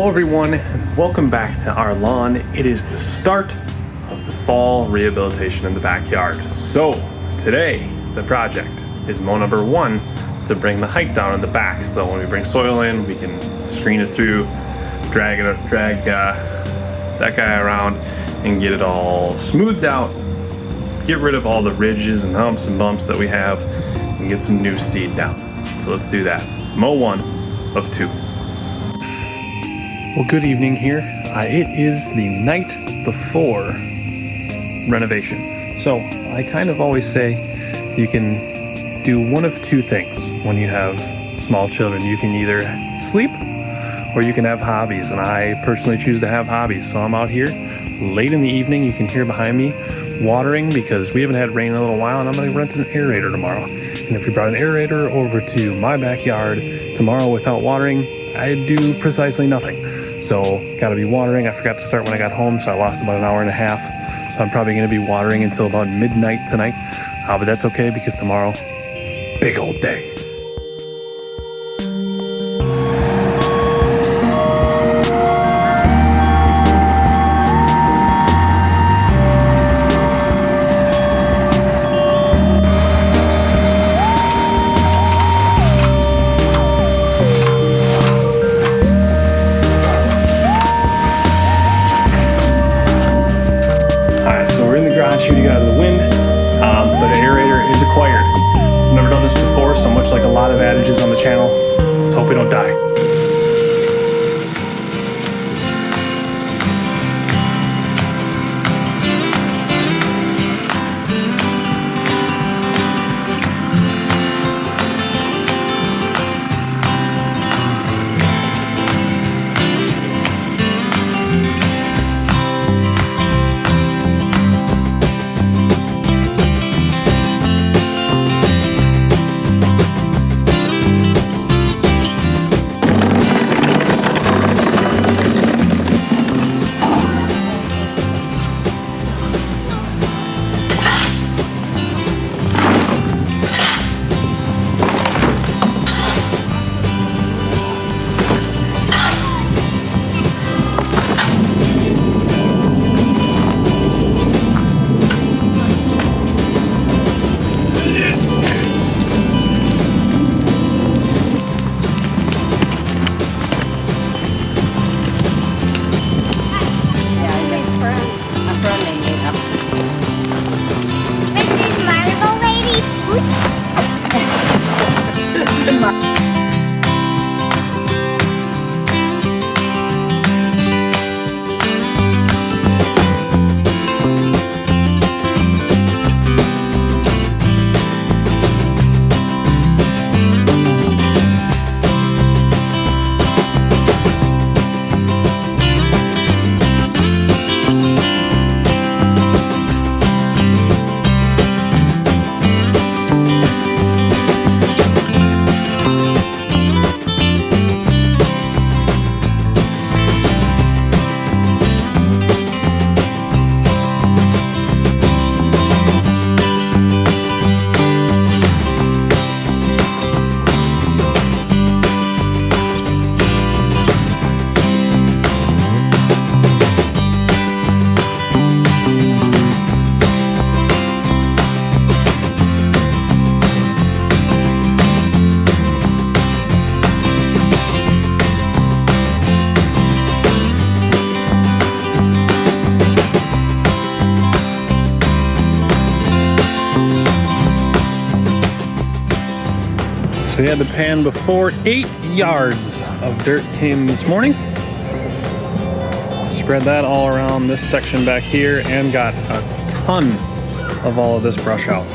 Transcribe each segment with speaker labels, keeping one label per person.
Speaker 1: everyone, and welcome back to our lawn. It is the start of the fall rehabilitation in the backyard. So today, the project is mow number 1 to bring the height down in the back. So when we bring soil in, we can screen it through, drag that guy around and get it all smoothed out, get rid of all the ridges and humps and bumps that we have, and get some new seed down. So let's do that. Mow 1 of 2. Well, good evening here. It is the night before renovation. So I kind of always say you can do one of two things when you have small children. You can either sleep or you can have hobbies. And I personally choose to have hobbies. So I'm out here late in the evening. You can hear behind me watering because we haven't had rain in a little while, and I'm going to rent an aerator tomorrow. And if we brought an aerator over to my backyard tomorrow without watering, I'd do precisely nothing. So gotta be watering. I forgot to start when I got home, so I lost about an hour and a half. So I'm probably gonna be watering until about midnight tonight. But that's okay because tomorrow, big old day. Shooting out of the wind, but an aerator is required. I've never done this before, so much like a lot of adages on the channel, let's hope we don't die. We had the pan before. 8 yards of dirt came this morning. Spread that all around this section back here and got a ton of all of this brush out.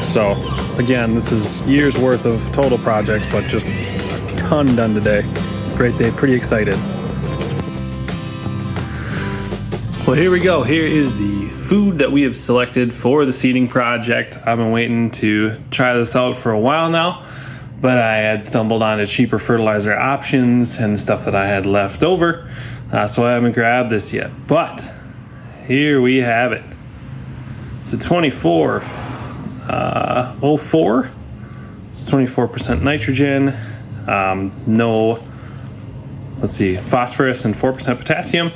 Speaker 1: So again, this is years worth of total projects, but just a ton done today. Great day, pretty excited. Well, here we go. Here is the food that we have selected for the seeding project. I've been waiting to try this out for a while now, but I had stumbled onto cheaper fertilizer options and stuff that I had left over, so I haven't grabbed this yet. But here we have it. It's a 2404. It's 24% nitrogen. No let's see, phosphorus and 4% potassium.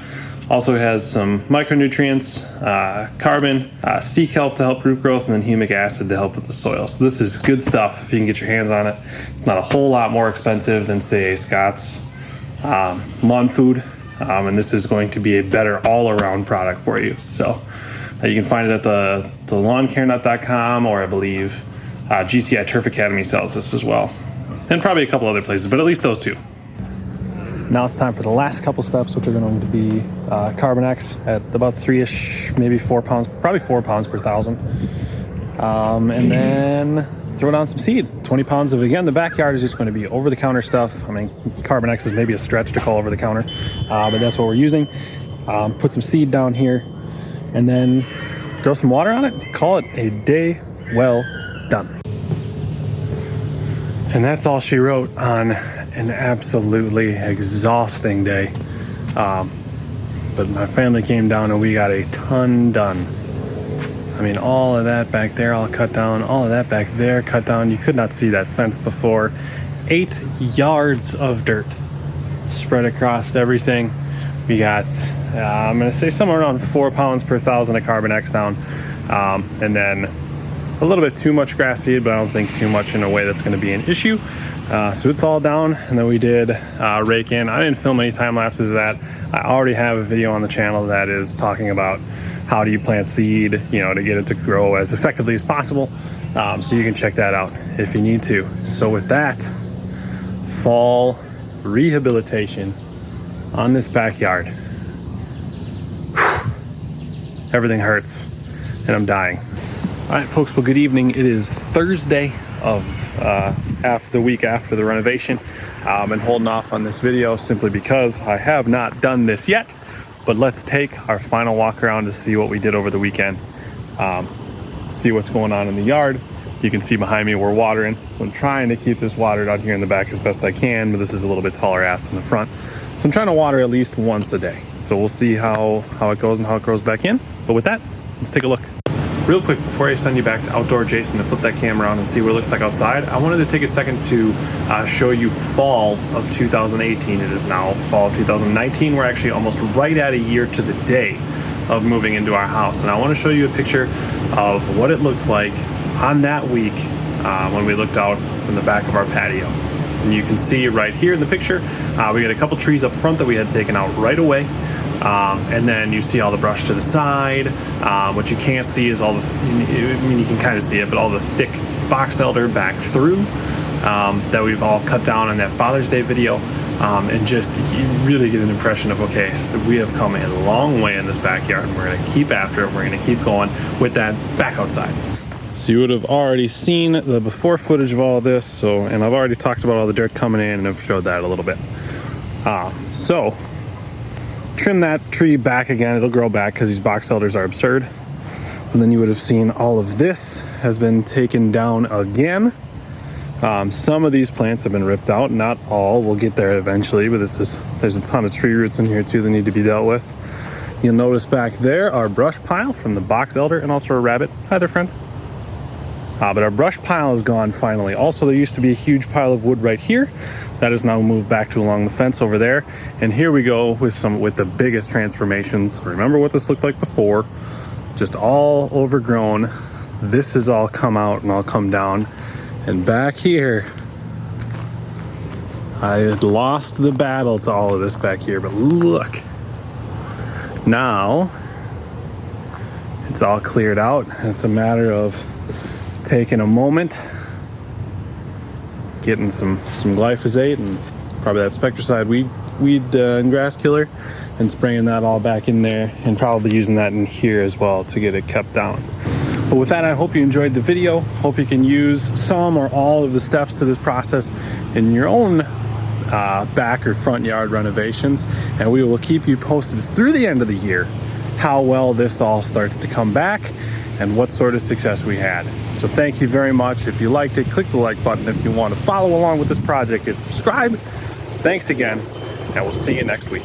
Speaker 1: Also has some micronutrients, carbon, sea kelp to help root growth, and then humic acid to help with the soil. So this is good stuff if you can get your hands on it. It's not a whole lot more expensive than, say, Scott's lawn food, and this is going to be a better all-around product for you. So you can find it at the lawncarenut.com, or I believe GCI Turf Academy sells this as well, and probably a couple other places, but at least those two. Now it's time for the last couple steps, which are going to be Carbon X at about 3-ish, maybe 4 pounds, probably 4 pounds per 1,000. And then throw down some seed. 20 pounds of, again, the backyard is just going to be over-the-counter stuff. I mean, Carbon X is maybe a stretch to call over-the-counter, but that's what we're using. Put some seed down here, and then throw some water on it. Call it a day well done. And that's all she wrote on an absolutely exhausting day. But my family came down and we got a ton done. I mean, all of that back there all cut down, all of that back there cut down. You could not see that fence before. 8 yards of dirt spread across everything. We got, I'm gonna say somewhere around 4 pounds per 1,000 of Carbon X down. And then a little bit too much grass seed, but I don't think too much in a way that's gonna be an issue. So it's all down, and then we did rake in. I didn't film any time lapses of that. I already have a video on the channel that is talking about how do you plant seed, you know, to get it to grow as effectively as possible. So you can check that out if you need to. So with that, fall rehabilitation on this backyard. Everything hurts, and I'm dying. All right, folks, well, good evening. It is Thursday of after the week after the renovation. I've been holding off on this video simply because I have not done this yet, but let's take our final walk around to see what we did over the weekend. See what's going on in the yard. You can see behind me we're watering, so I'm trying to keep this watered out here in the back as best I can, but this is a little bit taller ass in the front. So I'm trying to water at least once a day. So we'll see how it goes and how it grows back in. But with that, let's take a look. Real quick, before I send you back to Outdoor Jason to flip that camera on and see what it looks like outside, I wanted to take a second to show you fall of 2018. It is now fall of 2019. We're actually almost right at a year to the day of moving into our house. And I want to show you a picture of what it looked like on that week when we looked out from the back of our patio. And you can see right here in the picture, we got a couple trees up front that we had taken out right away. And then you see all the brush to the side. What you can't see is all the, I mean, you can kind of see it, but all the thick box elder back through that we've all cut down in that Father's Day video. And just, you really get an impression of, okay, we have come a long way in this backyard, and we're going to keep after it. We're going to keep going with that back outside. So you would have already seen the before footage of all of this. And I've already talked about all the dirt coming in, and I've showed that a little bit. So trim that tree back again. It'll grow back because these box elders are absurd. And then you would have seen all of this has been taken down again. Some of these plants have been ripped out, not all. We'll get there eventually, but there's a ton of tree roots in here too that need to be dealt with. You'll notice back there our brush pile from the box elder and also a rabbit. Hi there, friend. But our brush pile is gone finally. Also, there used to be a huge pile of wood right here. That is now moved back to along the fence over there. And here we go with the biggest transformations. Remember what this looked like before, just all overgrown. This has all come out and all come down. And back here, I had lost the battle to all of this back here, but look. Now, it's all cleared out. It's a matter of taking a moment, getting some glyphosate and probably that Spectricide weed and grass killer, and spraying that all back in there, and probably using that in here as well to get it kept down. But with that, I hope you enjoyed the video. Hope you can use some or all of the steps to this process in your own back or front yard renovations, and we will keep you posted through the end of the year how well this all starts to come back and what sort of success we had. So thank you very much. If you liked it, click the like button. If you want to follow along with this project, hit subscribe. Thanks again, and we'll see you next week.